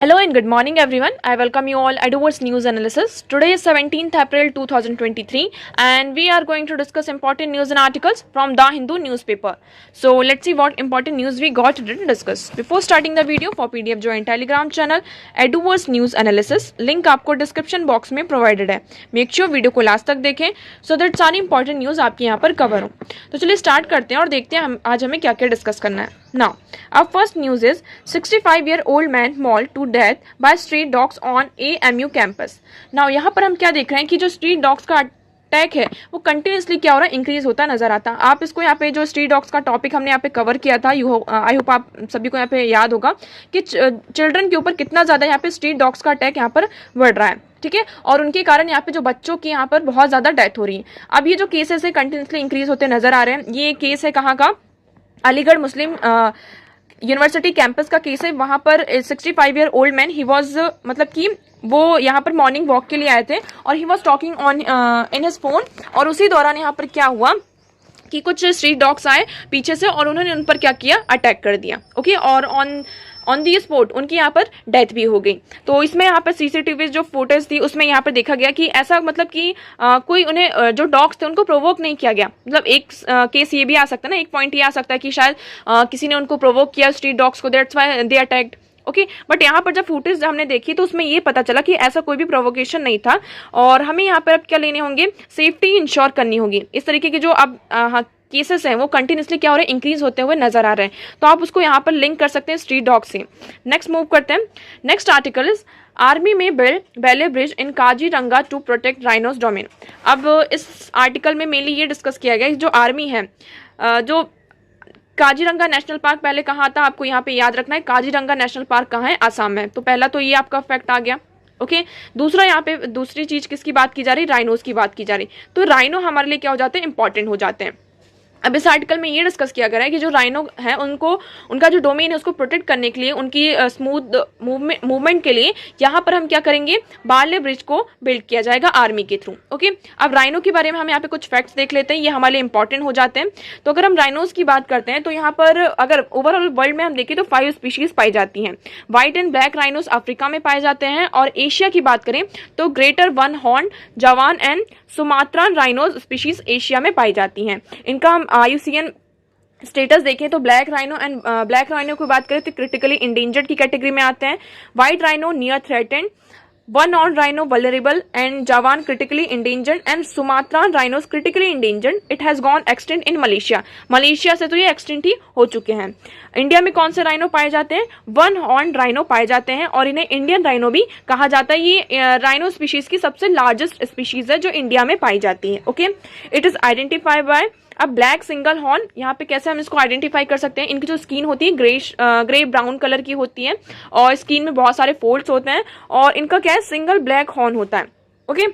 Hello and good morning everyone. I welcome you all at Edwards News Analysis. Today is 17th April 2023 and we are going to discuss important news and articles from The Hindu newspaper. So let's see what important news we got to discuss. Before starting the video, for PDF join Telegram channel Edwards News Analysis. Link आपको description box में provided है. Make sure video को last तक देखें so that सारी important news आपके यहाँ पर कवर हो. तो चलिए स्टार्ट करते हैं और देखते हैं आज हमें क्या क्या डिस्कस करना है. Now, our first news is 65-year-old man mauled to death by street dogs on AMU campus. Now, यहाँ पर हम क्या देख रहे हैं कि जो स्ट्रीट डॉग्स का अटैक है वो कंटिन्यूसली क्या हो रहा है, इंक्रीज होता नजर आता है. आप इसको यहाँ पे जो स्ट्रीट डॉग्स का टॉपिक हमने यहाँ पे कवर किया था, आई होप आप सभी को यहाँ पे याद होगा कि चिल्ड्रन के ऊपर कितना ज्यादा यहाँ पे स्ट्रीट डॉग्स का अटैक यहाँ पर बढ़ रहा है. ठीक है, और उनके कारण यहाँ पे जो बच्चों की यहाँ पर बहुत ज्यादा डेथ हो रही है. अब ये जो केसेस है कंटिन्यूसली इंक्रीज होते नजर आ रहे हैं. ये केस है कहाँ का, अलीगढ़ मुस्लिम यूनिवर्सिटी कैंपस का केस है. वहां पर 65-year-old मैन ही वॉज मतलब कि वो यहाँ पर मॉर्निंग वॉक के लिए आए थे और he was talking on in his phone. और उसी दौरान यहाँ पर क्या हुआ कि कुछ स्ट्रीट डॉग्स आए पीछे से और उन्होंने उन पर क्या किया, अटैक कर दिया. ओके, और ऑन दी स्पॉट उनकी यहाँ पर डेथ भी हो गई. तो इसमें यहाँ पर सीसीटीवी जो फुटेज थी उसमें यहाँ पर देखा गया कि ऐसा मतलब कि कोई उन्हें जो डॉग्स थे उनको प्रोवोक नहीं किया गया. मतलब एक केस ये भी आ सकता है ना, एक पॉइंट ये आ सकता है कि शायद किसी ने उनको प्रोवोक किया स्ट्रीट डॉग्स को, that's why they attacked. Okay, but यहाँ पर जब फुटेज हमने देखी तो उसमें ये पता चला कि ऐसा कोई भी प्रोवोकेशन नहीं था. और हमें यहाँ पर अब क्या लेने होंगे, सेफ्टी इंश्योर करनी होगी. इस तरीके की जो अब केसेस हैं वो कंटिन्यूसली क्या हो रहे हैं, इंक्रीज होते हुए नजर आ रहे हैं. तो आप उसको यहाँ पर लिंक कर सकते हैं स्ट्रीट डॉग से. नेक्स्ट मूव करते हैं. नेक्स्ट आर्टिकल इज आर्मी में build bailey bridge in Kaziranga to protect rhinos domain. अब इस आर्टिकल में मेनली ये डिस्कस किया गया जो आर्मी है, जो काजीरंगा नेशनल पार्क पहले कहाँ था आपको यहाँ पे याद रखना है. काजीरंगा नेशनल पार्क कहाँ है, आसाम में. तो पहला तो ये आपका फैक्ट आ गया. ओके, दूसरा यहाँ पे दूसरी चीज किसकी बात की जा रही, राइनोस की बात की जा रही. तो राइनो हमारे लिए क्या हो जाते हैं, इंपॉर्टेंट हो जाते हैं. अब इस आर्टिकल में ये डिस्कस किया गया है कि जो राइनो है उनको उनका जो डोमेन है उसको प्रोटेक्ट करने के लिए, उनकी स्मूथ मूवमेंट के लिए यहाँ पर हम क्या करेंगे, बाले ब्रिज को बिल्ड किया जाएगा आर्मी के थ्रू. ओके, अब राइनो के बारे में हम यहाँ पे कुछ फैक्ट्स देख लेते हैं, ये हमारे लिए इंपॉर्टेंट हो जाते हैं. तो अगर हम राइनोज की बात करते हैं तो यहाँ पर अगर ओवरऑल वर्ल्ड में हम देखें तो 5 स्पीशीज पाई जाती हैं. White and black rhinos Africa में पाए जाते हैं. और एशिया की बात करें तो ग्रेटर वन हॉर्न, जवान and Sumatran rhinos species Asia में पाई जाती हैं. इनका हम IUCN स्टेटस देखें तो ब्लैक राइनो की बात करें तो क्रिटिकली इंडेंजर्ड की कैटेगरी में आते हैं. White rhino near threatened, one ऑन rhino vulnerable and Javan critically endangered and Sumatran rhinos critically endangered. It has gone extinct in Malaysia से तो ये एक्सटिंक्ट ही हो चुके हैं. इंडिया में कौन से राइनो पाए जाते हैं, वन हॉर्न राइनो पाए जाते हैं और इन्हें इंडियन राइनो भी कहा जाता है. ये राइनो स्पीशीज की सबसे लार्जेस्ट स्पीशीज है जो इंडिया में पाई जाती है. Okay, it is identified by अब ब्लैक सिंगल हॉर्न. यहाँ पे कैसे हम इसको आइडेंटिफाई कर सकते हैं, इनकी जो स्किन होती है ग्रे ब्राउन कलर की होती है और स्किन में बहुत सारे फोल्ड्स होते हैं और इनका क्या है, सिंगल ब्लैक हॉर्न होता है. ओके,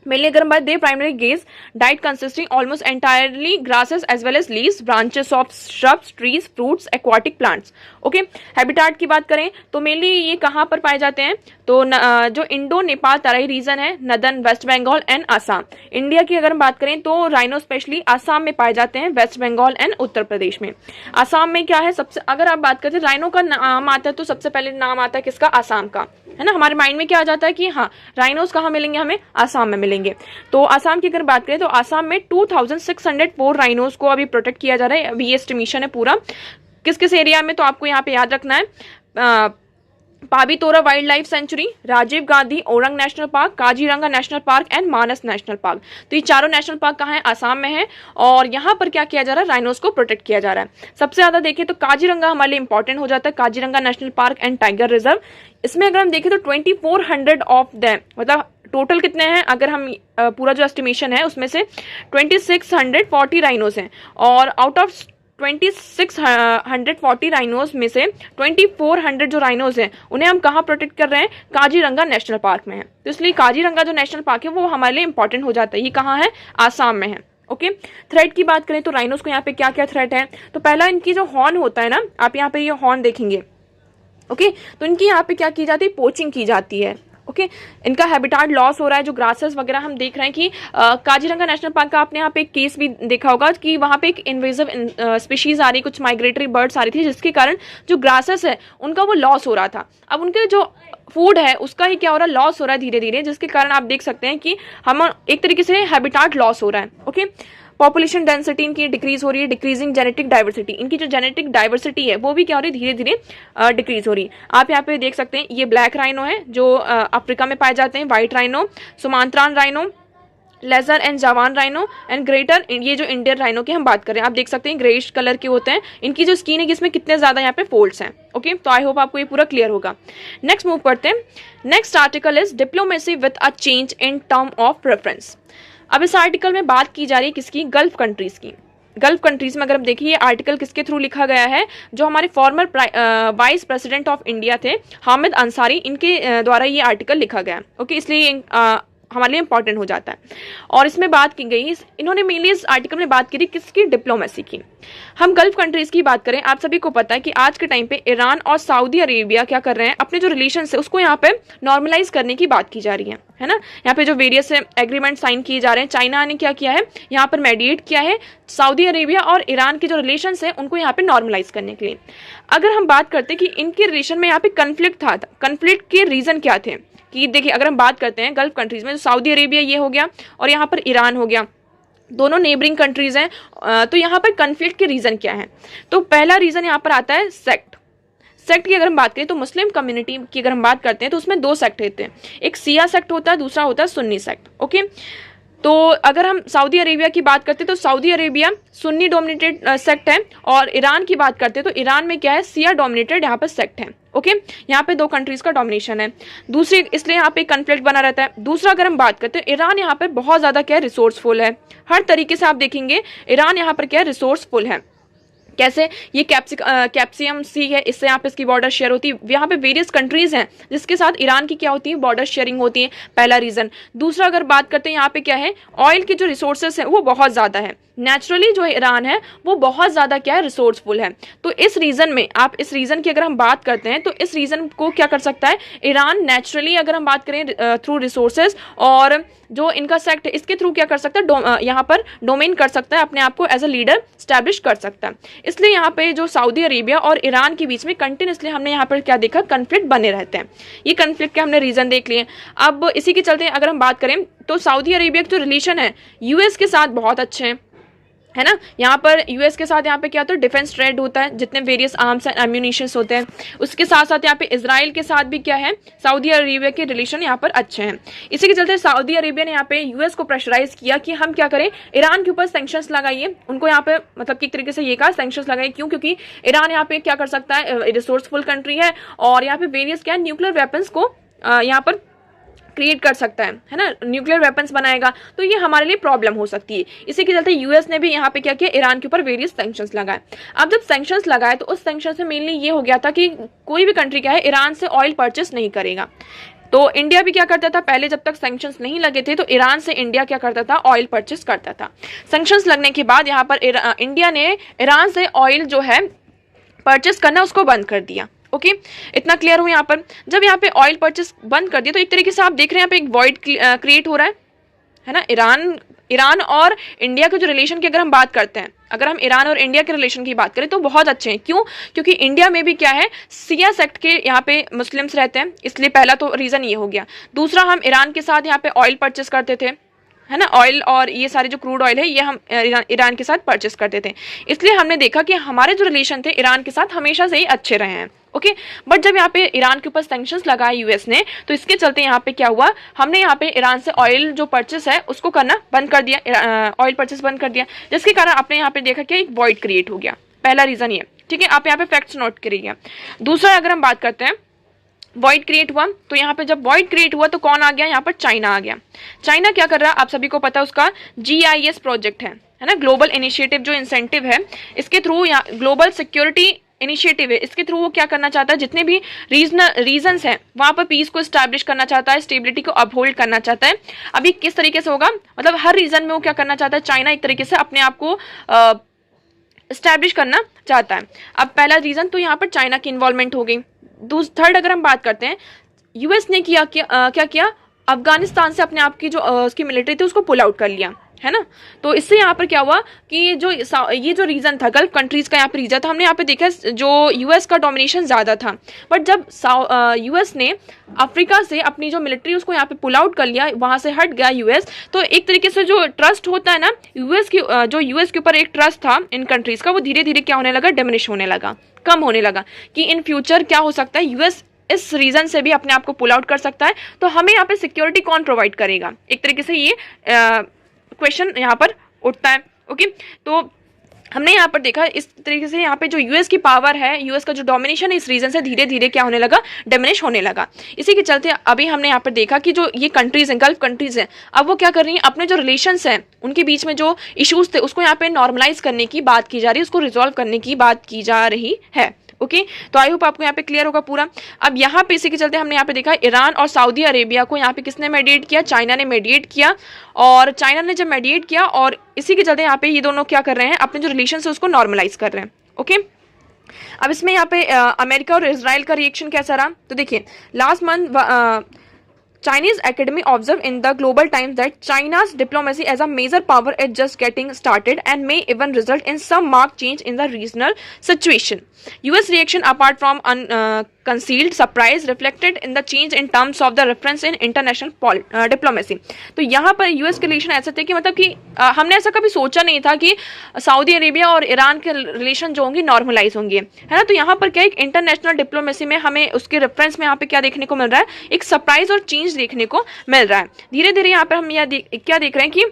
मेनली अगर हम बात they primary graze diet consisting almost entirely grasses as well as leaves, branches of shrubs, trees, fruits, aquatic plants. Okay, habitat की बात करें तो मेनली ये कहाँ पर पाए जाते हैं, तो जो इंडो नेपाल तराई रीजन है, northern, West Bengal and Assam. India की अगर हम बात करें तो राइनो स्पेशली आसाम में पाए जाते हैं, वेस्ट बंगाल एंड उत्तर प्रदेश में. आसाम में क्या है सबसे, अगर आप बात करते हैं राइनो का नाम आता है तो सबसे पहले नाम आता है किसका, आसाम का, है ना. हमारे माइंड में क्या आ जाता है कि हाँ राइनोस कहाँ मिलेंगे, हमें आसाम में मिलेंगे. तो आसाम की अगर बात करें तो आसाम में 2604 राइनोस को अभी प्रोटेक्ट किया जा रहा है. अभी ये एस्टिमेशन है पूरा किस किस एरिया में, तो आपको यहाँ पे याद रखना है Pobitora wild life sanctuary, Rajiv Gandhi Orang national park, Kaziranga national park and Manas national park. तो ये चारों नेशनल पार्क कहाँ है, आसाम में है. और यहाँ पर क्या किया जा रहा है, राइनोस को प्रोटेक्ट किया जा रहा है. सबसे ज्यादा देखें तो काजीरंगा हमारे लिए इंपॉर्टेंट हो जाता है, Kaziranga national park and tiger reserve. इसमें अगर हम देखें तो 2400 ऑफ दैम, मतलब टोटल कितने हैं, अगर हम पूरा जो एस्टिमेशन है उसमें से 2640 राइनोस हैं और आउट ऑफ 2640 राइनोस में से 2400 जो राइनोस हैं उन्हें हम कहाँ प्रोटेक्ट कर रहे हैं, काजीरंगा नेशनल पार्क में है. तो इसलिए काजीरंगा जो नेशनल पार्क है वो हमारे लिए इंपॉर्टेंट हो जाता है. ये कहाँ है, आसाम में है. ओके, थ्रेट की बात करें तो राइनोस को यहाँ पे क्या क्या थ्रेट है, तो पहला इनकी जो हॉर्न होता है ना, आप यहाँ पे ये हॉर्न देखेंगे. ओके, तो इनकी यहाँ पे क्या की जाती है, पोचिंग की जाती है. ओके इनका हैबिटाट लॉस हो रहा है। जो ग्रासेस वगैरह हम देख रहे हैं कि काजीरंगा नेशनल पार्क का आपने यहाँ पे एक केस भी देखा होगा कि वहाँ पे एक इन्वेजिव स्पीशीज आ रही, कुछ माइग्रेटरी बर्ड्स आ रही थी, जिसके कारण जो ग्रासेस है उनका वो लॉस हो रहा था। अब उनके जो फूड है उसका ही क्या हो रहा है, लॉस हो रहा है धीरे धीरे, जिसके कारण आप देख सकते हैं कि हम एक तरीके से हैबिटाट लॉस हो रहा है। ओके पॉपुलेशन डेंसिटी इनकी डिक्रीज हो रही है, डिक्रीजिंग जेनेटिक डाइवर्सिटी, इनकी जो जेनेटिक डाइवर्सिटी है वो भी क्या हो रही है, धीरे धीरे डिक्रीज हो रही है। आप यहाँ पे देख सकते हैं ये ब्लैक राइनो है जो अफ्रीका में पाए जाते हैं, white rhino, Sumatran rhino, lesser and Javan rhino and greater, ये जो इंडियन राइनो की हम बात करें आप देख सकते हैं ग्रेइश कलर के होते हैं। इनकी जो स्किन है इसमें कितने ज्यादा यहाँ पे फोल्ड्स हैं। ओके तो आई होप आपको ये पूरा क्लियर होगा। नेक्स्ट मूव करते हैं। Next article is diplomacy with a change in term of preference. अब इस आर्टिकल में बात की जा रही है किसकी, गल्फ कंट्रीज की। गल्फ कंट्रीज में अगर हम देखिए ये आर्टिकल किसके थ्रू लिखा गया है, जो हमारे farmer vice president of India थे हामिद अंसारी, इनके द्वारा ये आर्टिकल लिखा गया। ओके इसलिए हमारे लिए इंपॉर्टेंट हो जाता है। और इसमें बात की गई, इन्होंने मेनली इस आर्टिकल में बात करी किसकी, डिप्लोमेसी की। हम गल्फ कंट्रीज की बात करें, आप सभी को पता है कि आज के टाइम पे ईरान और सऊदी अरेबिया क्या कर रहे हैं, अपने जो रिलेशन है उसको यहाँ पे नॉर्मलाइज करने की बात की जा रही है ना। यहाँ पे जो वेरियस एग्रीमेंट साइन किए जा रहे हैं, चाइना ने क्या किया है, यहाँ पर मेडिएट किया है सऊदी अरेबिया और ईरान के जो रिलेशन है उनको यहाँ पे नॉर्मलाइज करने के लिए। अगर हम बात करते हैं कि इनके रिलेशन में यहाँ पे कन्फ्लिक्ट था, कन्फ्लिक्ट के रीजन क्या थे, कि देखिए अगर हम बात करते हैं गल्फ कंट्रीज में, तो सऊदी अरेबिया ये हो गया और यहाँ पर ईरान हो गया, दोनों नेबरिंग कंट्रीज हैं। तो यहाँ पर कन्फ्लिक्ट के रीजन क्या है, तो पहला रीजन यहाँ पर आता है सेक्ट। सेक्ट की अगर हम बात करें तो मुस्लिम कम्युनिटी की अगर हम बात करते हैं तो उसमें दो सेक्ट होते हैं, एक शिया सेक्ट होता है, दूसरा होता है सुन्नी सेक्ट। ओके तो अगर हम सऊदी अरेबिया की बात करते हैं तो Saudi Arabia Sunni dominated sect है, और ईरान की बात करते हैं तो ईरान में क्या है, शिया डोमिनेटेड यहाँ पर सेक्ट है। ओके यहाँ पे दो कंट्रीज का डोमिनेशन है, दूसरी इसलिए यहाँ पे कंफ्लिक्ट बना रहता है। दूसरा अगर हम बात करते हैं, ईरान यहाँ पे बहुत ज्यादा क्या है, रिसोर्सफुल है, हर तरीके से आप देखेंगे ईरान यहाँ पर क्या है, रिसोर्सफुल है। कैसे, ये कैप्सियम सी है, इससे यहाँ पे इसकी बॉर्डर शेयर होती है, यहाँ पे वेरियस कंट्रीज हैं जिसके साथ ईरान की क्या होती है, बॉर्डर शेयरिंग होती है, पहला रीजन। दूसरा अगर बात करते हैं यहाँ पे क्या है, ऑयल के जो रिसोर्सेस हैं वो बहुत ज्यादा है, नेचुरली जो ईरान है वो बहुत ज्यादा क्या है, रिसोर्सफुल है। तो इस रीजन में, आप इस रीजन की अगर हम बात करते हैं तो इस रीजन को क्या कर सकता है ईरान, नेचुरली अगर हम बात करें थ्रू रिसोर्सेज और जो इनका सेक्ट है इसके थ्रू क्या कर सकता है, यहाँ पर डोमेन कर सकता है, अपने आप को एज अ लीडर स्टैब्लिश कर सकता है। इसलिए यहाँ पे जो सऊदी अरेबिया और ईरान के बीच में कंटिन्यूसली हमने यहाँ पर क्या देखा, कन्फ्लिक्ट बने रहते हैं। ये कन्फ्लिक्ट के हमने रीजन देख लिए। अब इसी के चलते अगर हम बात करें तो सऊदी अरेबिया के जो रिलेशन है यूएस के साथ बहुत अच्छे हैं, है ना। यहाँ पर यूएस के साथ यहाँ पे क्या होता है, डिफेंस ट्रेड होता है, जितने वेरियस आर्म्स एंड एम्यूनिशंस होते हैं। उसके साथ साथ यहाँ पे इजराइल के साथ भी क्या है, सऊदी अरेबिया के रिलेशन यहाँ पर अच्छे हैं। इसी के चलते सऊदी अरेबिया ने यहाँ पे यूएस को प्रेशराइज किया कि हम क्या करें, ईरान के ऊपर सैंक्शंस लगाइए। उनको यहाँ पे मतलब कि एक तरीके से ये कहा सैंक्शंस लगाइए, क्यों, क्योंकि ईरान यहाँ पे क्या कर सकता है, रिसोर्सफुल कंट्री है और यहाँ पे वेरियस क्या है, न्यूक्लियर वेपन्स को यहाँ पर क्रिएट कर सकता है ना, न्यूक्लियर वेपन्स बनाएगा, तो ये हमारे लिए प्रॉब्लम हो सकती है। इसी के चलते यूएस ने भी यहाँ पे क्या किया, ईरान के ऊपर वेरियस सैंक्शंस लगाए। अब जब सैंक्शंस लगाए तो उस सैंक्शंस में मेनली ये हो गया था कि कोई भी कंट्री क्या है, ईरान से ऑयल परचेस नहीं करेगा। तो इंडिया भी क्या करता था, पहले जब तक सैंक्शंस नहीं लगे थे तो ईरान से इंडिया क्या करता था, ऑयल परचेस करता था। सैंक्शंस लगने के बाद यहाँ पर इंडिया ने ईरान से ऑयल जो है परचेस करना उसको बंद कर दिया। ओके इतना क्लियर हो यहाँ पर। जब यहाँ पे ऑयल परचेस बंद कर दिया तो एक तरीके से आप देख रहे हैं यहाँ पे एक वॉइड क्रिएट हो रहा है ना। ईरान और इंडिया के जो रिलेशन की अगर हम बात करते हैं, अगर हम ईरान और इंडिया के रिलेशन की बात करें तो बहुत अच्छे हैं। क्यों, क्योंकि इंडिया में भी क्या है, शिया सेक्ट के यहाँ पे मुस्लिम्स रहते हैं, इसलिए पहला तो रीजन ये हो गया। दूसरा, हम ईरान के साथ यहाँ पे ऑयल परचेस करते थे, है ना, ऑयल और ये सारे जो क्रूड ऑयल है ये हम ईरान के साथ परचेस करते थे, इसलिए हमने देखा कि हमारे जो रिलेशन थे ईरान के साथ हमेशा से ही अच्छे रहे हैं। ओके बट जब यहाँ पे ईरान के ऊपर सैंक्शंस लगाए यूएस ने, तो इसके चलते यहाँ पे क्या हुआ, हमने यहाँ पे ईरान से ऑयल जो परचेस है उसको करना बंद कर दिया, ऑयल परचेस बंद कर दिया, जिसके कारण आपने यहाँ पे देखा कि एक वॉइड क्रिएट हो गया। पहला रीजन ये, ठीक है, आप यहाँ पे फैक्ट्स नोट करिएगा। दूसरा अगर हम बात करते हैं, वॉइड क्रिएट हुआ, तो यहाँ पे जब वॉइड क्रिएट हुआ तो कौन आ गया, यहाँ पर चाइना आ गया। चाइना क्या कर रहा है, आप सभी को पता है, उसका GIS प्रोजेक्ट है ना, ग्लोबल इनिशिएटिव जो इंसेंटिव है, इसके थ्रू यहाँ ग्लोबल सिक्योरिटी इनिशिएटिव है, इसके थ्रू वो क्या करना चाहता है, जितने भी रीजन्स हैं वहां पर पीस को स्टैब्लिश करना चाहता है, स्टेबिलिटी को अपहोल्ड करना चाहता है। अभी किस तरीके से होगा, मतलब हर रीजन में वो क्या करना चाहता है, चाइना एक तरीके से अपने आप को स्टैब्लिश करना चाहता है। अब पहला रीजन तो यहाँ पर चाइना की इन्वॉल्वमेंट हो गई। थर्ड अगर हम बात करते हैं, यूएस ने क्या किया, अफगानिस्तान से अपने आप की जो उसकी मिलिट्री थी उसको पुल आउट कर लिया, है ना। तो इससे यहाँ पर क्या हुआ कि ये जो रीजन था, गल्फ कंट्रीज का यहाँ पर रीजन था, हमने यहाँ पे देखा जो यूएस का डोमिनेशन ज़्यादा था। बट जब यूएस ने अफ्रीका से अपनी जो मिलिट्री उसको यहाँ पे पुल आउट कर लिया, वहाँ से हट गया यूएस, तो एक तरीके से जो ट्रस्ट होता है ना जो यूएस के ऊपर एक ट्रस्ट था इन कंट्रीज़ का, वो धीरे धीरे क्या होने लगा, डिमिनिश होने लगा, कम होने लगा, कि इन फ्यूचर क्या हो सकता है, यूएस इस रीजन से भी अपने आप को पुल आउट कर सकता है, तो हमें यहाँ पे सिक्योरिटी कौन प्रोवाइड करेगा। एक तरीके से ये क्वेश्चन यहाँ पर उठता है। ओके, तो हमने यहाँ पर देखा इस तरीके से यहाँ पे जो यूएस की पावर है, यूएस का जो डोमिनेशन है, इस रीजन से धीरे धीरे क्या होने लगा, डिमिनिश होने लगा। इसी के चलते अभी हमने यहाँ पर देखा कि जो ये कंट्रीज हैं, गल्फ कंट्रीज हैं, अब वो क्या कर रही हैं, अपने जो रिलेशंस हैं उनके बीच में जो इश्यूज थे उसको यहाँ पे नॉर्मलाइज करने की बात की जा रही है, उसको रिजॉल्व करने की बात की जा रही है। ओके, तो आई होप आपको यहाँ पे क्लियर होगा पूरा। अब यहाँ पे इसी के चलते हमने यहाँ पे देखा ईरान और सऊदी अरेबिया को यहाँ पे किसने मेडिएट किया, चाइना ने मेडिएट किया। और चाइना ने जब मेडिएट किया और इसी के चलते यहाँ पे ये दोनों क्या कर रहे हैं, अपने जो रिलेशन है उसको नॉर्मलाइज कर रहे हैं। ओके, अब इसमें यहाँ पे अमेरिका और इजराइल का रिएक्शन कैसा रहा, तो देखिए last month Chinese Academy observed in the Global Times that China's diplomacy as a major power is just getting started and may even result in some marked change in the regional situation. US reaction apart from concealed surprise reflected in the change in terms of the reference in international diplomacy. तो यहाँ पर US के relation ऐसे थे कि मतलब कि हमने ऐसा कभी सोचा नहीं था कि सऊदी अरेबिया और ईरान के रिलेशन जो होंगे नॉर्मलाइज होंगे, है ना। तो यहाँ पर क्या एक इंटरनेशनल डिप्लोमेसी में हमें उसके रेफरेंस में यहाँ पे क्या देखने को मिल रहा है, एक सरप्राइज और चेंज देखने को मिल रहा है। धीरे धीरे यहाँ पर हम क्या देख रहे हैं कि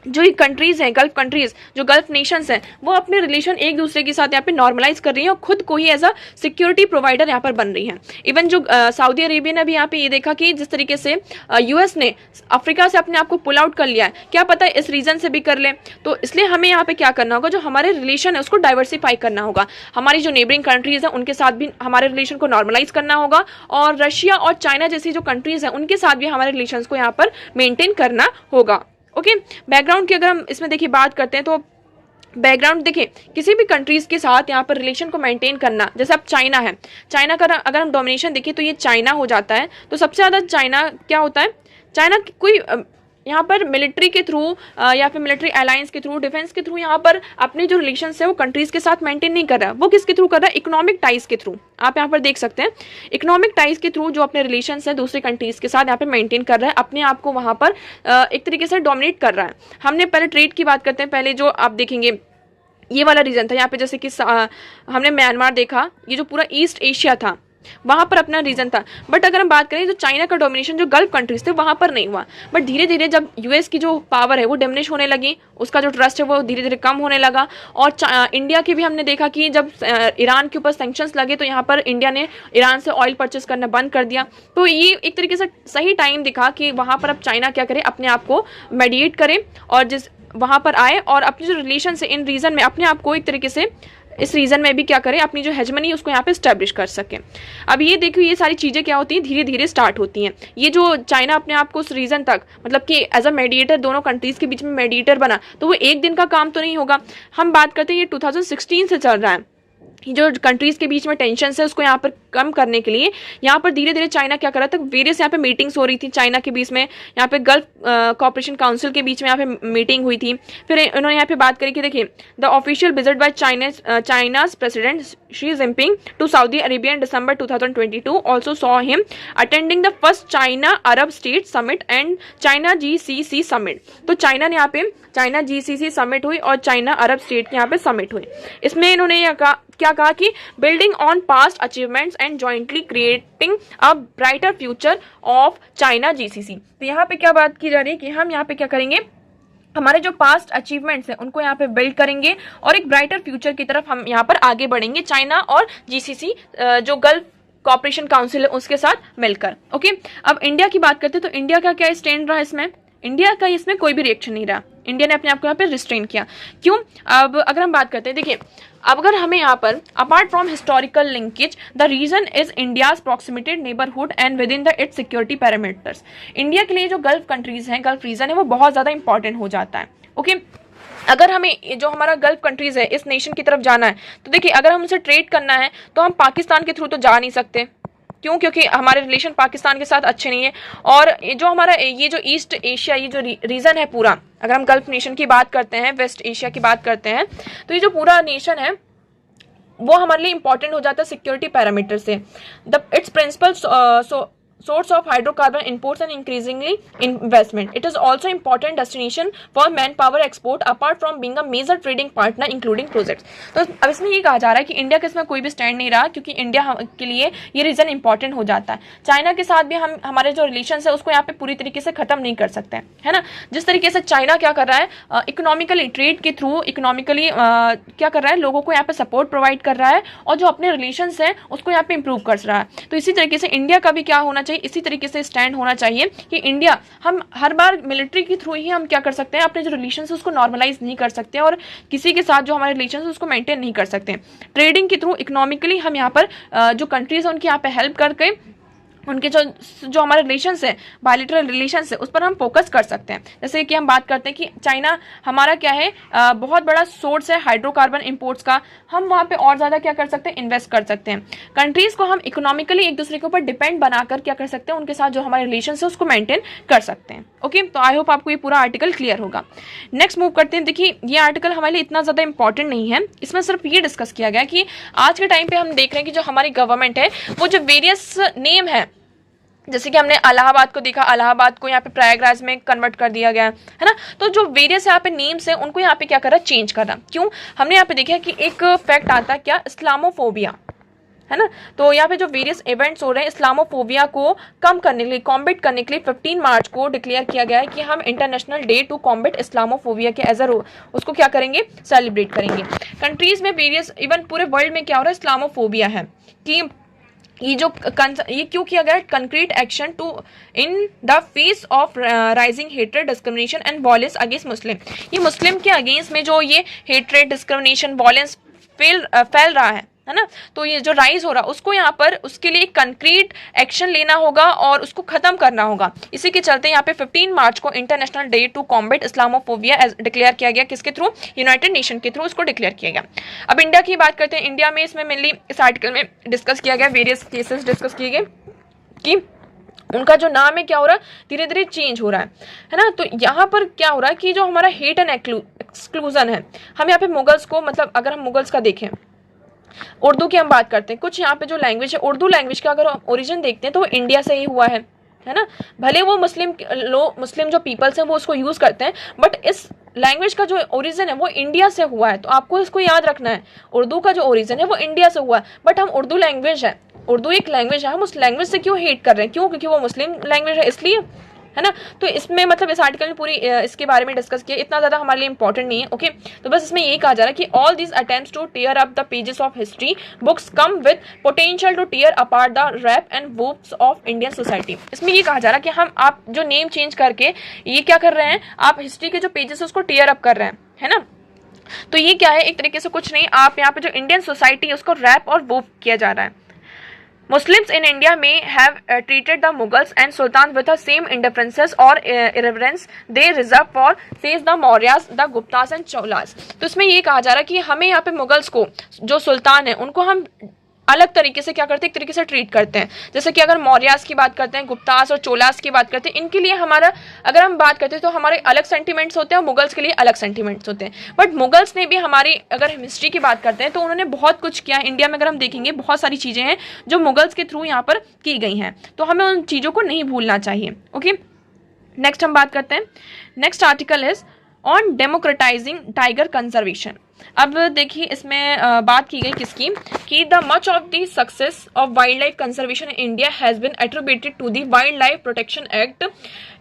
जो ये कंट्रीज हैं, गल्फ कंट्रीज, जो गल्फ नेशंस हैं, वो अपने रिलेशन एक दूसरे के साथ यहाँ पे नॉर्मलाइज कर रही हैं और खुद को ही एज अ सिक्योरिटी प्रोवाइडर यहाँ पर बन रही हैं। इवन जो सऊदी अरेबिया ने भी यहाँ पे ये देखा कि जिस तरीके से यूएस ने अफ्रीका से अपने आप को पुल आउट कर लिया है, क्या पता इस रीजन से भी कर ले, तो इसलिए हमें यहाँ पे क्या करना होगा, जो हमारे रिलेशन है उसको डाइवर्सिफाई करना होगा। हमारी जो नेबरिंग कंट्रीज हैं उनके साथ भी हमारे रिलेशन को नॉर्मलाइज करना होगा और रशिया और चाइना जैसी जो कंट्रीज हैं उनके साथ भी हमारे रिलेशन को यहाँ पर मेंटेन करना होगा। ओके, बैकग्राउंड की अगर हम इसमें देखिए बात करते हैं तो बैकग्राउंड देखिए, किसी भी कंट्रीज के साथ यहाँ पर रिलेशन को मेंटेन करना, जैसे अब चाइना है, चाइना का अगर हम डोमिनेशन देखिए तो ये चाइना हो जाता है। तो सबसे ज़्यादा चाइना क्या होता है, चाइना कोई यहाँ पर मिलिट्री के थ्रू या फिर मिलिट्री अलायंस के थ्रू, डिफेंस के थ्रू यहाँ पर अपने जो रिलेशन है वो कंट्रीज के साथ मेंटेन नहीं कर रहा है। वो किसके थ्रू कर रहा है, इकोनॉमिक टाइज के थ्रू। आप यहाँ पर देख सकते हैं इकोनॉमिक टाइज के थ्रू जो अपने रिलेशन है दूसरे कंट्रीज के साथ यहाँ पे मेंटेन कर रहा है, अपने आप को वहाँ पर एक तरीके से डोमिनेट कर रहा है। हमने पहले ट्रेड की बात करते हैं, पहले जो आप देखेंगे ये वाला रीजन था यहाँ पे, जैसे कि हमने म्यांमार देखा, ये जो पूरा ईस्ट एशिया था वहाँ पर अपना रीजन था। बट अगर हम बात करें तो चाइना का डोमिनेशन जो गल्फ कंट्रीज थे वहाँ पर नहीं हुआ। बट धीरे धीरे जब यूएस की जो पावर है वो डिमिनिश होने लगी, उसका जो ट्रस्ट है वो धीरे धीरे कम होने लगा। और इंडिया के भी हमने देखा कि जब ईरान के ऊपर सैंक्शंस लगे तो यहाँ पर इंडिया ने ईरान से ऑयल परचेस करना बंद कर दिया। तो ये एक तरीके से सही टाइम दिखा कि वहाँ पर अब चाइना क्या करे, अपने आप को मेडिएट करे और जिस वहाँ पर आए और अपने जो रिलेशन है इन रीजन में अपने आप को एक तरीके से इस रीजन में भी क्या करें, अपनी जो हेजमनी उसको यहाँ पे स्टैब्लिश कर सकें। अब ये देखो ये सारी चीज़ें क्या होती हैं, धीरे धीरे स्टार्ट होती हैं। ये जो चाइना अपने आप को उस रीजन तक मतलब कि एज अ मेडिएटर दोनों कंट्रीज़ के बीच में मेडिएटर बना, तो वो एक दिन का काम तो नहीं होगा। हम बात करते हैं ये 2016 से चल रहा है। जो कंट्रीज़ के बीच में टेंशन है उसको यहाँ पर कम करने के लिए यहाँ पर धीरे धीरे चाइना क्या कर रहा था, वेरियस यहाँ पे मीटिंग्स हो रही थी चाइना के बीच में, यहाँ पे गल्फ कॉपरेशन काउंसिल के बीच में यहाँ पे मीटिंग हुई थी। फिर उन्होंने यहाँ पे बात करी कि देखिए the official visit by China's president Xi Jinping to Saudi Arabia in December 2022 also saw him attending the first China Arab state summit and China GCC summit. तो चाइना ने यहाँ पे चाइना GCC समिट हुई और China Arab state के यहाँ पे summit हुई। इसमें इन्होंने क्या कहा कि building on past achievements and jointly creating a brighter future of China GCC। तो यहाँ पे क्या बात की जा रही है कि हम यहाँ पे क्या करेंगे, हमारे जो पास्ट अचीवमेंट्स हैं उनको यहाँ पे बिल्ड करेंगे और एक ब्राइटर फ्यूचर की तरफ हम यहाँ पर आगे बढ़ेंगे चाइना और GCC जो गल्फ कॉपरेशन काउंसिल है उसके साथ मिलकर। ओके, अब इंडिया की बात करते हैं तो इंडिया का क्या स्टैंड रहा इसमें, इंडिया का इसमें कोई भी रिएक्शन नहीं रहा। इंडिया ने अपने आप को यहाँ पे रिस्ट्रेन किया। क्यों, अब अगर हम बात करते हैं देखिए, अब अगर हमें यहाँ पर apart from historical linkage the region is India's proximated neighbourhood and within the its security parameters. India के लिए जो गल्फ कंट्रीज हैं, गल्फ रीजन है वो बहुत ज़्यादा इंपॉर्टेंट हो जाता है। ओके, अगर हमें जो हमारा गल्फ कंट्रीज है इस नेशन की तरफ जाना है तो देखिए अगर हम उनसे ट्रेड करना है तो हम पाकिस्तान के थ्रू तो जा नहीं सकते, क्यों? क्योंकि हमारे रिलेशन पाकिस्तान के साथ अच्छे नहीं है। और जो हमारा ये जो ईस्ट एशिया, ये जो रीजन है पूरा, अगर हम गल्फ नेशन की बात करते हैं, वेस्ट एशिया की बात करते हैं, तो ये जो पूरा नेशन है वो हमारे लिए इंपॉर्टेंट हो जाता है सिक्योरिटी पैरामीटर से। It's principal source of hydrocarbon imports and increasingly investment. It is also important destination for manpower export apart from being a major trading partner including projects. तो अब इसमें ये कहा जा रहा है कि इंडिया के इसमें कोई भी स्टैंड नहीं रहा, क्योंकि इंडिया के लिए ये रीजन इंपॉर्टेंट हो जाता है। चाइना के साथ भी हम हमारे जो रिलेशन है उसको यहाँ पे पूरी तरीके से खत्म नहीं कर सकते हैं, है ना। जिस तरीके से चाइना क्या कर रहा है, इकोनॉमिकली ट्रेड के थ्रू इकोनॉमिकली क्या कर रहा है, लोगों को यहाँ पे सपोर्ट प्रोवाइड कर रहा है और जो अपने रिलेशन है उसको यहाँ पे इंप्रूव कर रहा है। तो इसी तरीके से इंडिया का भी क्या होना चाहिए, इसी तरीके से स्टैंड होना चाहिए कि इंडिया, हम हर बार मिलिट्री के थ्रू ही हम क्या कर सकते हैं, अपने जो रिलेशन है उसको नॉर्मलाइज नहीं कर सकते और किसी के साथ जो हमारे रिलेशन है उसको मेंटेन नहीं कर सकते। ट्रेडिंग के थ्रू इकोनॉमिकली हम यहाँ पर जो कंट्रीज है उनकी यहाँ पे हेल्प करके उनके जो हमारे रिलेशंस है, बायलैटरल रिलेशंस है, उस पर हम फोकस कर सकते हैं। जैसे कि हम बात करते हैं कि चाइना हमारा क्या है, बहुत बड़ा सोर्स है हाइड्रोकार्बन इंपोर्ट्स का, हम वहाँ पे और ज़्यादा क्या कर सकते हैं, इन्वेस्ट कर सकते हैं। कंट्रीज़ को हम इकोनॉमिकली एक दूसरे के ऊपर डिपेंड बनाकर क्या कर सकते हैं, उनके साथ जो हमारे रिलेशन है उसको मेंटेन कर सकते हैं। ओके, तो आई होप आपको ये पूरा आर्टिकल क्लियर होगा। नेक्स्ट मूव करते हैं। देखिए, ये आर्टिकल हमारे लिए इतना ज़्यादा इंपॉर्टेंट नहीं है, इसमें सिर्फ ये डिस्कस किया गया कि आज के टाइम पे हम देख रहे हैं कि जो हमारी गवर्नमेंट है वो जो वेरियस नेम है, जैसे कि हमने इलाहाबाद को देखा, इलाहाबाद को यहाँ पे प्रयागराज में कन्वर्ट कर दिया गया है ना। तो जो वेरियस यहाँ पे नेम्स है उनको यहाँ पे क्या करा, चेंज करा। क्यों? हमने यहाँ पे देखा कि एक फैक्ट आता है क्या, इस्लामोफोबिया, है ना। तो यहाँ पे जो वेरियस इवेंट्स हो रहे हैं, इस्लामोफोबिया को कम करने के लिए, कॉम्बेट करने के लिए 15 मार्च को डिक्लेयर किया गया है कि हम international day to combat Islamophobia के एज उसको क्या करेंगे, सेलिब्रेट करेंगे। कंट्रीज में वेरियस, इवन पूरे वर्ल्ड में क्या हो रहा है, इस्लामोफोबिया है कि ये क्यों किया गया, concrete action to in the face of rising hatred, discrimination and violence against Muslim. ये मुस्लिम के अगेंस्ट में जो ये हेट्रेड, डिस्क्रिमिनेशन, वॉयलेंस फैल रहा है ना। तो ये जो राइज हो रहा है उसको यहाँ पर, उसके लिए कंक्रीट एक्शन लेना होगा और उसको खत्म करना होगा। इसी के चलते यहाँ पे 15 मार्च को international day to combat Islamophobia declare किया गया। किसके थ्रू? यूनाइटेड नेशन के थ्रू उसको डिक्लेयर किया गया। अब इंडिया की बात करते हैं। इंडिया में इसमें मेनली इस आर्टिकल में डिस्कस किया गया, वेरियस केसेस डिस्कस किए गए कि उनका जो नाम है क्या हो रहा है, धीरे धीरे चेंज हो रहा है ना। तो यहाँ पर क्या हो रहा है कि जो हमारा हेट एंड एक्सक्लूजन है, हम यहाँ पे मुगल्स को, मतलब अगर हम मुगल्स का देखें, उर्दू की हम बात करते हैं, कुछ यहाँ पे जो लैंग्वेज है, उर्दू लैंग्वेज का अगर ओरिजिन देखते हैं तो वो इंडिया से ही हुआ है ना। भले वो मुस्लिम जो पीपल्स हैं वो उसको यूज करते हैं, बट इस लैंग्वेज का जो ओरिजिन है वो इंडिया से हुआ है। तो आपको इसको याद रखना है, उर्दू का जो ओरिजिन है वो इंडिया से हुआ है, बट हम उर्दू लैंग्वेज है, उर्दू एक लैंग्वेज है, हम उस लैंग्वेज से क्यों हेट कर रहे हैं? क्यों? क्योंकि वो मुस्लिम लैंग्वेज है, इसलिए, है ना। तो इसमें मतलब इस आर्टिकल में पूरी इसके बारे में डिस्कस किया, इतना ज़्यादा हमारे लिए इंपॉर्टेंट नहीं है। ओके, तो बस इसमें यही कहा जा रहा है कि all these attempts to tear up the pages of history books come with potential to tear apart the warp and woof of Indian society. इसमें ये कहा जा रहा है कि आप जो नेम चेंज करके ये क्या कर रहे हैं, आप हिस्ट्री के जो पेजेस है उसको टीयर अप कर रहे हैं, है ना। तो ये क्या है, एक तरीके से कुछ नहीं, आप यहाँ पे जो इंडियन सोसाइटी है उसको रैप और वूप किया जा रहा है। Muslims in India may have treated the Mughals and Sultan with the same indifference or irreverence they reserve for, says the Mauryas, the Guptas and Cholas। तो इसमें ये कहा जा रहा है कि हमें यहाँ पे मुगल्स को, जो सुल्तान है, उनको हम अलग तरीके से क्या करते हैं, एक तरीके से ट्रीट करते हैं। जैसे कि अगर मौर्यास की बात करते हैं, गुप्तास और चोलास की बात करते हैं, इनके लिए हमारा, अगर हम बात करते हैं तो हमारे अलग सेंटिमेंट्स होते हैं और मुगल्स के लिए अलग सेंटिमेंट्स होते हैं। बट मुगल्स ने भी हमारी, अगर हम हिस्ट्री की बात करते हैं तो उन्होंने बहुत कुछ किया। इंडिया में अगर हम देखेंगे बहुत सारी चीज़ें हैं जो मुगल्स के थ्रू यहाँ पर की गई हैं, तो हमें उन चीज़ों को नहीं भूलना चाहिए। ओके, नेक्स्ट हम बात करते हैं। Next article is on democratising tiger conservation. अब देखिए, इसमें बात की गई किसकी, कि the much of the success of wild life conservation in India has been attributed to the wild life protection act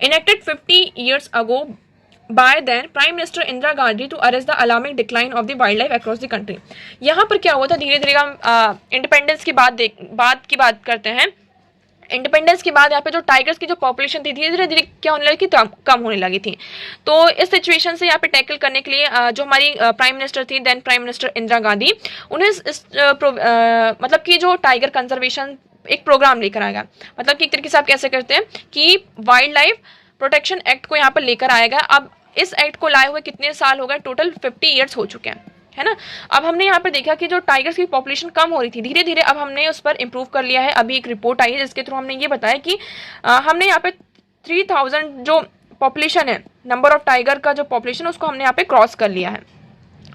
enacted 50 years ago by then prime minister Indira Gandhi to arrest the alarming decline of the wild life across the country. यहाँ पर क्या हुआ था, धीरे धीरे हम independence की बात करते हैं। इंडिपेंडेंस के बाद यहाँ पे जो टाइगर्स की जो पॉपुलेशन थी धीरे धीरे क्या होने लगी थी, कम होने लगी थी। तो इस सिचुएशन से यहाँ पे टैकल करने के लिए जो हमारी प्राइम मिनिस्टर थी, then prime minister Indira Gandhi, उन्हें मतलब कि जो टाइगर कंजर्वेशन एक प्रोग्राम लेकर आएगा। मतलब कि एक तरीके से आप कैसे करते हैं कि वाइल्ड लाइफ प्रोटेक्शन एक्ट को यहाँ पर लेकर आएगा। अब इस एक्ट को लाए हुए कितने साल हो गए, टोटल 50 years हो चुके हैं, है ना। अब हमने यहाँ पर देखा कि जो टाइगर्स की पॉपुलेशन कम हो रही थी, धीरे धीरे अब हमने उस पर इम्प्रूव कर लिया है। अभी एक रिपोर्ट आई है जिसके थ्रू हमने ये बताया कि हमने यहाँ पे 3000 जो पॉपुलेशन है, नंबर ऑफ टाइगर का जो पॉपुलेशन, उसको हमने यहाँ पे क्रॉस कर लिया है।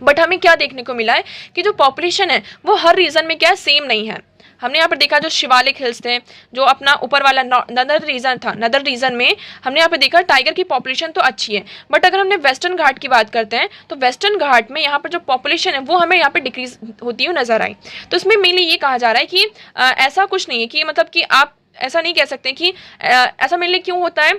बट हमें क्या देखने को मिला है कि जो पॉपुलेशन है वो हर रीजन में क्या है, सेम नहीं है। हमने यहाँ पर देखा जो शिवालिक हिल्स थे, जो अपना ऊपर वाला नदर रीजन था, नदर रीजन में हमने यहाँ पे देखा टाइगर की पॉपुलेशन तो अच्छी है, बट अगर हमने वेस्टर्न घाट की बात करते हैं तो वेस्टर्न घाट में यहाँ पर जो पॉपुलेशन है वो हमें यहाँ पे डिक्रीज होती हुई नजर आई। तो इसमें मेनली ये कहा जा रहा है कि ऐसा कुछ नहीं है कि मतलब कि आप ऐसा नहीं कह सकते कि ऐसा मेनली क्यों होता है,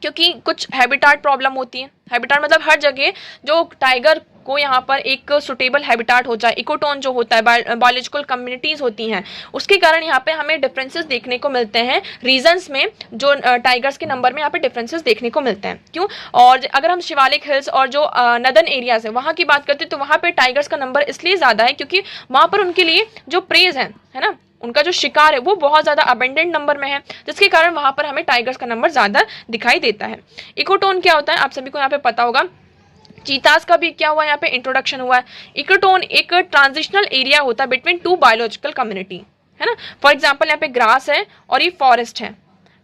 क्योंकि कुछ हैबिटाट प्रॉब्लम होती है। हैबिटाट मतलब हर जगह जो टाइगर को यहाँ पर एक सुटेबल हैबिटाट हो जाए, इकोटोन जो होता है, बायोलॉजिकल कम्युनिटीज होती हैं, उसके कारण यहाँ पे हमें डिफरेंसेस देखने को मिलते हैं रीजन्स में, जो टाइगर्स के नंबर में यहाँ पे डिफरेंसेस देखने को मिलते हैं। क्यों? और अगर हम शिवालिक हिल्स और जो नदर्न एरियाज है वहाँ की बात करते हैं तो वहाँ पे टाइगर्स का नंबर इसलिए ज़्यादा है क्योंकि वहाँ पर उनके लिए जो प्रेज है ना, उनका जो शिकार है वो बहुत ज़्यादा अबेंडेंट नंबर में है, जिसके कारण वहाँ पर हमें टाइगर्स का नंबर ज़्यादा दिखाई देता है। इकोटोन क्या होता है आप सभी को यहाँ पे पता होगा। चीतास का भी क्या हुआ यहाँ पे इंट्रोडक्शन हुआ है। इकोटोन एक ट्रांजिशनल एरिया होता है बिटवीन टू बायोलॉजिकल कम्युनिटी, है ना। फॉर एग्जाम्पल यहाँ पे ग्रास है और ये फॉरेस्ट है।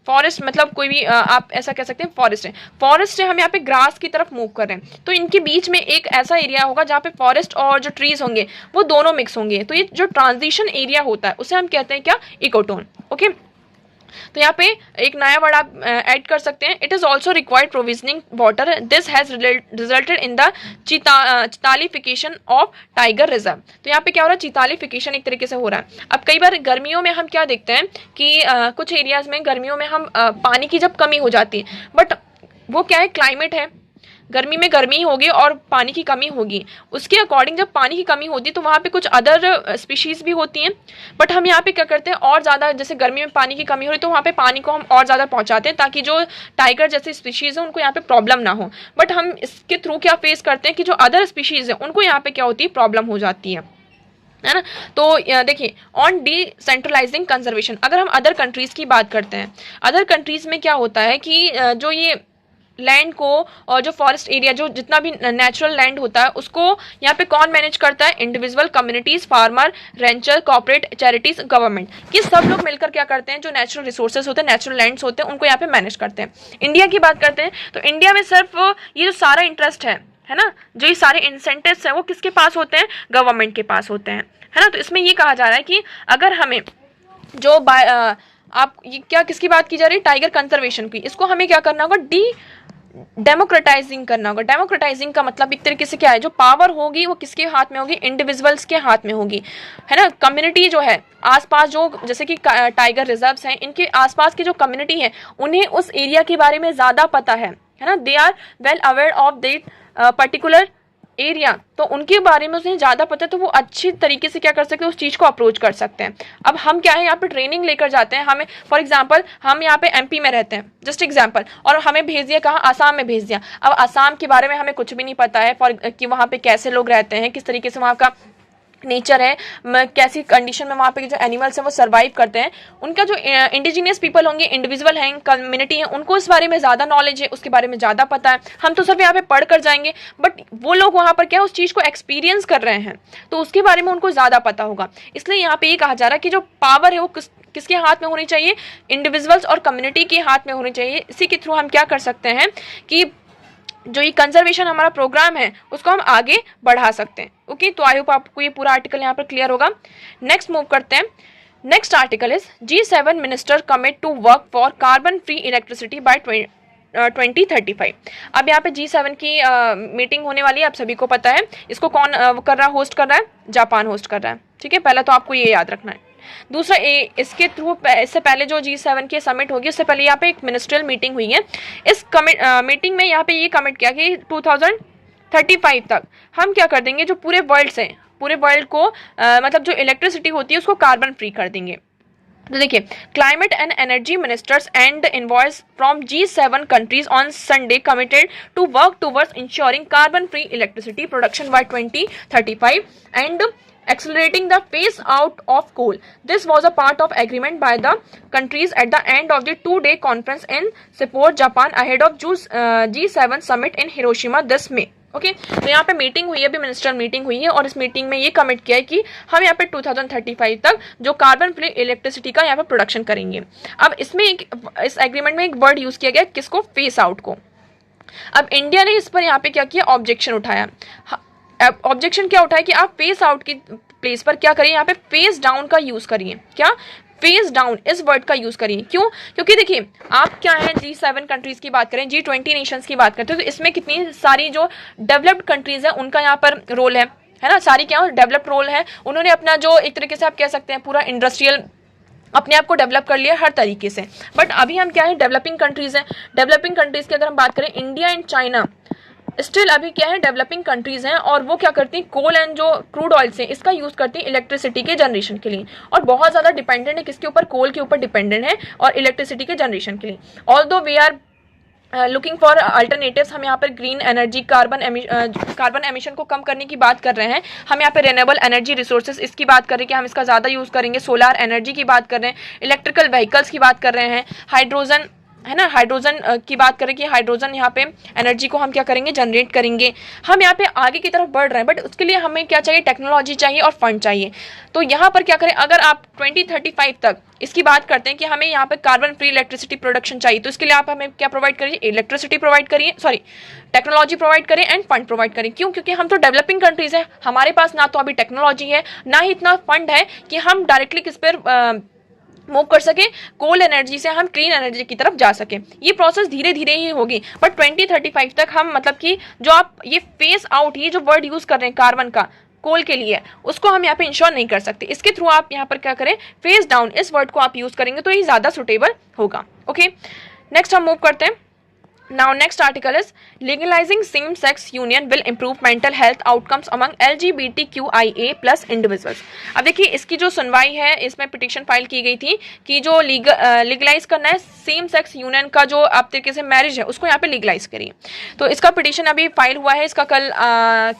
फॉरेस्ट मतलब कोई भी आप ऐसा कह सकते हैं फॉरेस्ट है। फॉरेस्ट से हम यहाँ पे ग्रास की तरफ मूव कर रहे हैं, तो इनके बीच में एक ऐसा एरिया होगा जहाँ पे फॉरेस्ट और जो ट्रीज होंगे वो दोनों मिक्स होंगे, तो ये जो ट्रांजिशन एरिया होता है उसे हम कहते हैं क्या, इकोटोन। ओके, तो यहाँ पे एक नया वर्ड आप ऐड कर सकते हैं, it is also required provisioning water, this has resulted in the chitalification of tiger reserve. तो यहाँ पे क्या हो रहा है, चितालिफिकेशन एक तरीके से हो रहा है। अब कई बार गर्मियों में हम क्या देखते हैं कि कुछ एरियाज में गर्मियों में हम पानी की जब कमी हो जाती है, बट वो क्या है, क्लाइमेट है, गर्मी में गर्मी होगी और पानी की कमी होगी, उसके अकॉर्डिंग जब पानी की कमी होती है तो वहाँ पे कुछ अदर स्पीशीज़ भी होती हैं। बट हम यहाँ पे क्या करते हैं, और ज़्यादा जैसे गर्मी में पानी की कमी हो रही तो वहाँ पे पानी को हम और ज़्यादा पहुँचाते हैं ताकि जो टाइगर जैसे स्पीशीज़ हैं उनको यहाँ पे प्रॉब्लम ना हो। बट हम इसके थ्रू क्या फेस करते हैं कि जो अदर स्पीशीज़ हैं उनको यहाँ पे क्या होती है, प्रॉब्लम हो जाती है ना। तो देखिए, ऑन डिसेंट्रलाइजिंग कंजर्वेशन, अगर हम अदर कंट्रीज़ की बात करते हैं, अदर कंट्रीज़ में क्या होता है कि जो ये लैंड को और जो फॉरेस्ट एरिया, जो जितना भी नेचुरल लैंड होता है उसको यहाँ पे कौन मैनेज करता है, individual communities, farmer, rancher, corporate, charities, government, ये सब लोग मिलकर क्या करते हैं, जो नेचुरल रिसोर्सेज होते हैं, नेचुरल लैंड्स होते हैं, उनको यहाँ पे मैनेज करते हैं। इंडिया की बात करते हैं तो इंडिया में सिर्फ ये जो सारा इंटरेस्ट है ना, जो ये सारे इंसेंटिव्स हैं वो किसके पास होते हैं, गवर्नमेंट के पास होते हैं, है ना। तो इसमें ये कहा जा रहा है कि अगर हमें जो आप ये क्या किसकी बात की जा रही है, टाइगर कंजर्वेशन की, इसको हमें क्या करना होगा, डेमोक्रेटाइजिंग करना होगा। डेमोक्रेटाइजिंग का मतलब एक तरीके से क्या है, जो पावर होगी वो किसके हाथ में होगी, इंडिविजुअल्स के हाथ में होगी, है ना। कम्युनिटी जो है आसपास, जो जैसे कि टाइगर रिजर्व्स हैं, इनके आसपास की जो कम्युनिटी है उन्हें उस एरिया के बारे में ज़्यादा पता है ना, they are well aware of that particular area, तो उनके बारे में उन्हें ज़्यादा पता है, तो वो अच्छी तरीके से क्या कर सकते हैं, उस चीज़ को अप्रोच कर सकते हैं। अब हम क्या है, यहाँ पे ट्रेनिंग लेकर जाते हैं, हमें फॉर एग्जांपल हम यहाँ पे एमपी में रहते हैं, जस्ट एग्जांपल, और हमें भेज दिया कहाँ, आसाम में भेज दिया। अब आसाम के बारे में हमें कुछ भी नहीं पता है कि वहाँ पे कैसे लोग रहते हैं, किस तरीके से वहाँ का नेचर है, कैसी कंडीशन में वहाँ पे जो एनिमल्स हैं वो सर्वाइव करते हैं, उनका जो इंडिजिनियस पीपल होंगे, इंडिविजुअल हैं, कम्युनिटी हैं, उनको इस बारे में ज़्यादा नॉलेज है, उसके बारे में ज़्यादा पता है। हम तो सब यहाँ पे पढ़ कर जाएंगे, बट वो लोग वहाँ पर क्या उस चीज़ को एक्सपीरियंस कर रहे हैं, तो उसके बारे में उनको ज़्यादा पता होगा। इसलिए यहाँ पे ये कहा जा रहा है कि जो पावर है वो किसके हाथ में होनी चाहिए, इंडिविजुअल्स और कम्युनिटी के हाथ में होनी चाहिए। इसी के थ्रू हम क्या कर सकते हैं कि जो ये कंजर्वेशन हमारा प्रोग्राम है उसको हम आगे बढ़ा सकते हैं। ओके, तो आई होप आपको ये पूरा आर्टिकल यहाँ पर क्लियर होगा। नेक्स्ट मूव करते हैं। Next article is G7 minister commit to work for carbon free electricity by 2035। अब यहाँ पे G7 की मीटिंग होने वाली है, आप सभी को पता है। इसको कौन कर रहा है, होस्ट कर रहा है, जापान होस्ट कर रहा है। ठीक है, पहला तो आपको ये याद रखना है। दूसरा इसके थ्रू, इससे पहले जो G7 की समिट होगी उससे पहले यहाँ पे एक मिनिस्ट्रियल मीटिंग हुई है। इस मीटिंग में यहाँ पे ये कमिट किया कि 2035 तक हम क्या कर देंगे, जो पूरे वर्ल्ड से, पूरे वर्ल्ड को मतलब जो इलेक्ट्रिसिटी होती है उसको कार्बन फ्री कर देंगे। तो देखिए, climate and energy ministers and envoys from G7 countries on Sunday committed to work towards ensuring carbon free electricity production by 2035 and accelerating the phase out of coal. This was a part of agreement by the countries at the end of the 2-day conference in Sapporo, Japan, ahead of G7 summit in Hiroshima this May. Okay तो यहाँ पे meeting हुई है, अभी minister meeting हुई है और इस मीटिंग में ये कमिट किया है कि हम यहाँ पे 2035 तक जो कार्बन फ्री इलेक्ट्रिसिटी का यहाँ पे प्रोडक्शन करेंगे। अब इसमें इस एग्रीमेंट में एक वर्ड यूज किया गया, किसको, फेस आउट को। अब इंडिया ने इस पर यहाँ पे क्या किया, ऑब्जेक्शन उठाया। ऑब्जेक्शन क्या उठाया कि आप फेस आउट की प्लेस पर क्या करिए, यहाँ पे फेस डाउन का यूज करिए। क्या, फेस डाउन इस वर्ड का यूज करिए। क्यों, क्योंकि देखिए आप क्या है, G7 कंट्रीज की बात करें, G20 नेशंस की बात करते हैं, तो इसमें कितनी सारी जो डेवलप्ड कंट्रीज है उनका यहाँ पर रोल है ना, सारी क्या डेवलप्ड रोल है। उन्होंने अपना जो एक तरीके से आप कह सकते हैं पूरा इंडस्ट्रियल अपने आप को डेवलप कर लिया हर तरीके से। बट अभी हम क्या है, डेवलपिंग कंट्रीज हैं। डेवलपिंग कंट्रीज की अगर हम बात करें, इंडिया एंड चाइना स्टिल अभी क्या है, डेवलपिंग कंट्रीज हैं और वो क्या करती हैं, कोल एंड जो क्रूड ऑयल से इसका यूज करती हैं इलेक्ट्रिसिटी के जनरेशन के लिए, और बहुत ज्यादा डिपेंडेंट है किसके ऊपर, कोल के ऊपर डिपेंडेंट है और इलेक्ट्रिसिटी के जनरेशन के लिए। Although we are looking for alternatives, हम यहाँ पर ग्रीन एनर्जी, कार्बन एमिशन को कम करने की बात कर रहे हैं। हम यहाँ पे रिन्यूएबल एनर्जी रिसोर्सेज इसकी बात कर रहे हैं कि हम इसका ज़्यादा यूज़ करेंगे। सोलार एनर्जी की बात कर रहे हैं, इलेक्ट्रिकल व्हीकल्स की बात कर रहे हैं, हाइड्रोजन है ना, हाइड्रोजन की बात करें कि हाइड्रोजन यहाँ पे एनर्जी को हम क्या करेंगे, जनरेट करेंगे। हम यहाँ पे आगे की तरफ बढ़ रहे हैं, बट उसके लिए हमें क्या चाहिए, टेक्नोलॉजी चाहिए और फंड चाहिए। तो यहाँ पर क्या करें, अगर आप 2035 तक इसकी बात करते हैं कि हमें यहाँ पे कार्बन फ्री इलेक्ट्रिसिटी प्रोडक्शन चाहिए, तो इसके लिए आप हमें क्या प्रोवाइड करिए, इलेक्ट्रिसिटी प्रोवाइड करिए, सॉरी टेक्नोलॉजी प्रोवाइड करें एंड फंड प्रोवाइड करें। क्यों, क्योंकि हम तो डेवलपिंग कंट्रीज हैं, हमारे पास ना तो अभी टेक्नोलॉजी है, ना ही इतना फंड है कि हम डायरेक्टली किस पर मूव कर सके, कोल एनर्जी से हम क्लीन एनर्जी की तरफ जा सके। ये प्रोसेस धीरे धीरे ही होगी, बट 2035 तक हम मतलब कि जो आप ये फेस आउट, ये जो वर्ड यूज कर रहे हैं कार्बन का कोल के लिए, उसको हम यहाँ पे इंश्योर नहीं कर सकते। इसके थ्रू आप यहाँ पर क्या करें, फेस डाउन इस वर्ड को आप यूज करेंगे तो ये ज्यादा सुटेबल होगा। ओके, नेक्स्ट हम मूव करते हैं। Now next article is legalizing same-sex union will improve mental health outcomes among LGBTQIA plus individuals। अब देखिए इसकी जो सुनवाई है, इसमें पिटिशन फाइल की गई थी कि जो लीगलाइज करना है सेम सेक्स यूनियन का, जो आप तरीके से मैरिज है उसको यहाँ पे लीगलाइज करिए। तो इसका पिटिशन अभी फाइल हुआ है, इसका कल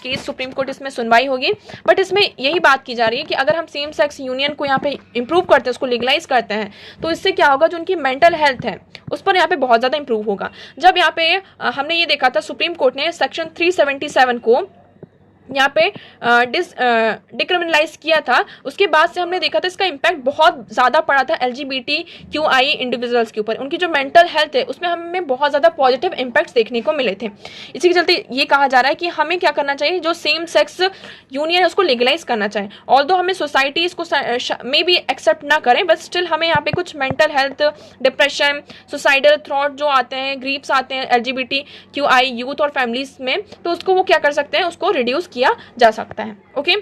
केस सुप्रीम कोर्ट इसमें सुनवाई होगी। बट इसमें यही बात की जा रही है कि अगर हम सेम सेक्स यूनियन को यहाँ पे इंप्रूव करते हैं, उसको लीगलाइज करते हैं, तो इससे क्या होगा, जो उनकी मेंटल हेल्थ है उस पर यहाँ पे बहुत ज़्यादा इंप्रूव होगा। जब यहाँ पे हमने ये देखा था, सुप्रीम कोर्ट ने सेक्शन 377 को यहाँ पे डिक्रिमिनलाइज किया था, उसके बाद से हमने देखा था इसका इम्पैक्ट बहुत ज़्यादा पड़ा था LGBTQI इंडिविजुअल्स के ऊपर। उनकी जो मेंटल हेल्थ है उसमें हमें बहुत ज़्यादा पॉजिटिव इम्पैक्ट्स देखने को मिले थे। इसी के चलते ये कहा जा रहा है कि हमें क्या करना चाहिए, जो सेम सेक्स यूनियन है उसको लीगलाइज करना चाहिए। ऑल्दो हमें सोसाइटी इसको मे बी एक्सेप्ट ना करें, बट स्टिल हमें यहाँ पे कुछ mental health, depression, suicidal thought जो आते हैं, ग्रीप्स आते हैं LGBTQI यूथ और फैमिलीज में, तो उसको वो क्या कर सकते हैं, उसको रिड्यूस किया जा सकता है। ओके,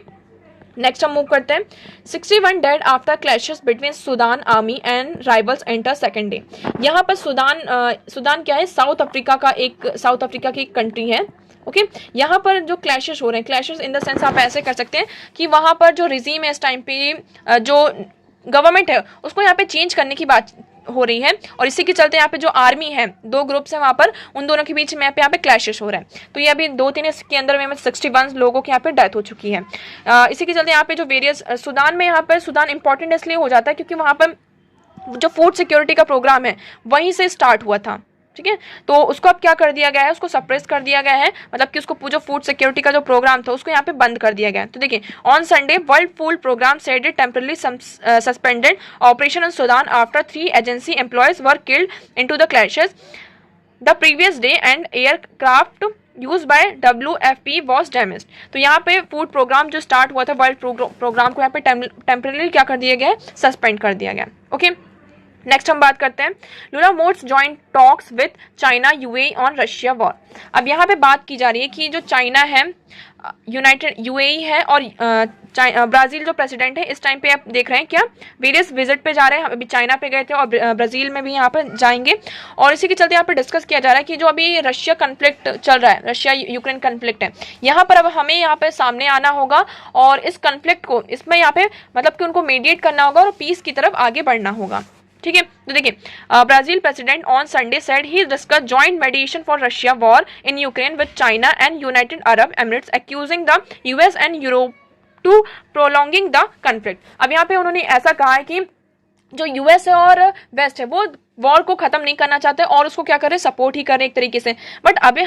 नेक्स्ट हम मूव करते हैं। 61 dead after clashes between Sudan army and rivals enter second day. यहाँ पर सूडान क्या है, साउथ अफ्रीका की एक कंट्री है। ओके, यहाँ पर जो क्लैशेस हो रहे हैं, क्लैशेस इन द सेंस आप ऐसे कर सकते हैं कि वहाँ पर जो रिजीम है इस टाइम पे, जो गवर्नमेंट है उसको यहाँ पे चेंज करने की बात हो रही है, और इसी के चलते यहाँ पे जो आर्मी है, दो ग्रुप्स हैं वहाँ पर, उन दोनों के बीच में यहाँ पे क्लैशेस हो रहा है। तो ये अभी 2-3 के अंदर में 61 लोगों की यहाँ पे डेथ हो चुकी है। इसी के चलते यहाँ पे जो वेरियस सूडान में, यहाँ पर सूडान इंपॉर्टेंट इसलिए हो जाता है क्योंकि वहाँ पर जो फूड सिक्योरिटी का प्रोग्राम है वहीं से स्टार्ट हुआ था। ठीक है, तो उसको अब क्या कर दिया गया है, उसको सप्रेस कर दिया गया है, मतलब कि उसको जो फूड सिक्योरिटी का जो प्रोग्राम था उसको यहाँ पे बंद कर दिया गया है। तो देखिए, on Sunday World Food Programme said it temporarily suspended operation in Sudan after 3 agency employees were killed into the clashes the previous day and aircraft use by WFP was damage. तो यहाँ पे फूड प्रोग्राम जो start हुआ था, world program को यहाँ पे temporarily क्या कर दिया गया, सस्पेंड कर दिया गया। ओके, नेक्स्ट हम बात करते हैं, Lula moots joint talks with China UAE on Russia war. अब यहाँ पे बात की जा रही है कि जो चाइना है, UAE है और ब्राज़ील जो प्रेसिडेंट है इस टाइम पे आप देख रहे हैं क्या, वेरियस विजिट पे जा रहे हैं। अभी चाइना पे गए थे और ब्राज़ील में भी यहाँ पर जाएंगे, और इसी के चलते यहाँ पे डिस्कस किया जा रहा है कि जो अभी रशिया कन्फ्लिक्ट चल रहा है, रशिया यूक्रेन कन्फ्लिक्ट है, यहाँ पर अब हमें यहाँ पे सामने आना होगा और इस कन्फ्लिक्ट को, इसमें यहाँ पे मतलब कि उनको मीडिएट करना होगा और पीस की तरफ आगे बढ़ना होगा। ठीक है, तो देखिए, Brazil president on Sunday said he discuss joint mediation for Russia war in Ukraine with China and United Arab Emirates, accusing the US and Europe to prolonging the conflict. अब यहाँ पे उन्होंने ऐसा कहा है कि जो यूएस है और वेस्ट है वो वॉर को खत्म नहीं करना चाहते और उसको क्या कर रहे हैं, सपोर्ट ही कर रहे हैं एक तरीके से। बट अब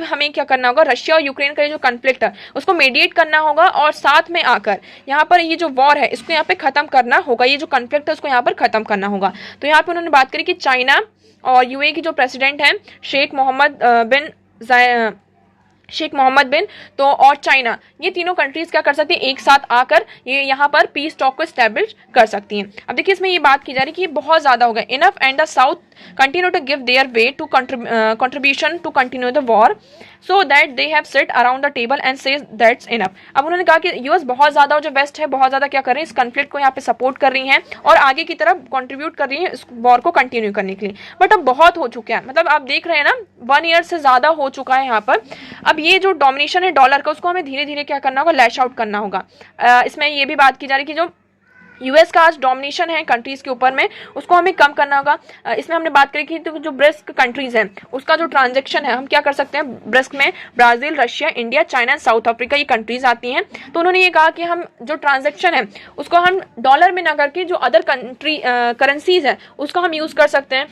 हमें क्या करना होगा, रशिया और यूक्रेन का ये जो कॉन्फ्लिक्ट है उसको मीडिएट करना होगा और साथ में आकर यहाँ पर ये जो वॉर है इसको यहाँ पे खत्म करना होगा, ये जो कॉन्फ्लिक्ट है उसको यहाँ पर खत्म करना होगा। तो यहाँ पे उन्होंने बात करी कि चाइना और यूएई की जो प्रेसिडेंट है शेख मोहम्मद बिन तो और चाइना, ये तीनों कंट्रीज क्या कर सकती हैं, एक साथ आकर ये यहाँ पर पीस टॉक को स्टैब्लिश कर सकती हैं। अब देखिए इसमें ये बात की जा रही है कि ये बहुत ज़्यादा हो गया, enough and the south continue to give their way to contribution to continue the war so that they have sit around the table and say that's enough. अब उन्होंने कहा कि यूएस बहुत ज़्यादा और जो वेस्ट है बहुत ज़्यादा क्या कर रहे हैं, इस कॉन्फ्लिक्ट को यहाँ पे सपोर्ट कर रही हैं और आगे की तरफ कंट्रीब्यूट कर रही है इस वॉर को कंटिन्यू करने के लिए। बट अब बहुत हो चुका है, मतलब आप देख रहे हैं ना 1 ईयर से ज़्यादा हो चुका है यहाँ पर। अब ये जो डोमिनेशन है डॉलर का उसको हमें धीरे धीरे क्या करना होगा, लैश आउट करना होगा। इसमें ये भी बात की जा रही है कि जो यूएस का आज डोमिनेशन है कंट्रीज के ऊपर में उसको हमें कम करना होगा। इसमें हमने बात करी कि तो जो ब्रिस्क कंट्रीज हैं उसका जो ट्रांजैक्शन है हम क्या कर सकते हैं, ब्रिस्क में Brazil, Russia, India, China, south Africa ये कंट्रीज आती हैं। तो उन्होंने ये कहा कि हम जो ट्रांजैक्शन है उसको हम डॉलर में ना करके जो अदर कंट्री करेंसीज है उसको हम यूज कर सकते हैं।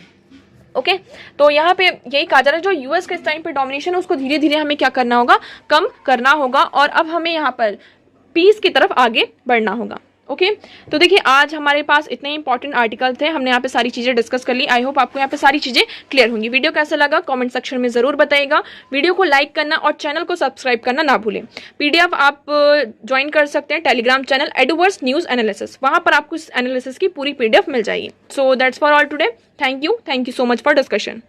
ओके तो यहाँ पे यही कहा जा रहा है जो यूएस के इस टाइम पे डोमिनेशन है उसको धीरे धीरे हमें क्या करना होगा, कम करना होगा और अब हमें यहाँ पर पीस की तरफ आगे बढ़ना होगा। ओके तो देखिए आज हमारे पास इतने इंपॉर्टेंट आर्टिकल थे, हमने यहाँ पे सारी चीज़ें डिस्कस कर ली। आई होप आपको यहाँ पे सारी चीज़ें क्लियर होंगी। वीडियो कैसा लगा कमेंट सेक्शन में ज़रूर बताइएगा। वीडियो को लाइक करना और चैनल को सब्सक्राइब करना ना भूलें। पीडीएफ आप ज्वाइन कर सकते हैं Telegram channel adverse news analysis, वहाँ पर आपको इस एनालिसिस की पूरी पीडीएफ मिल जाएगी। So that's for all today. Thank you so much for discussion.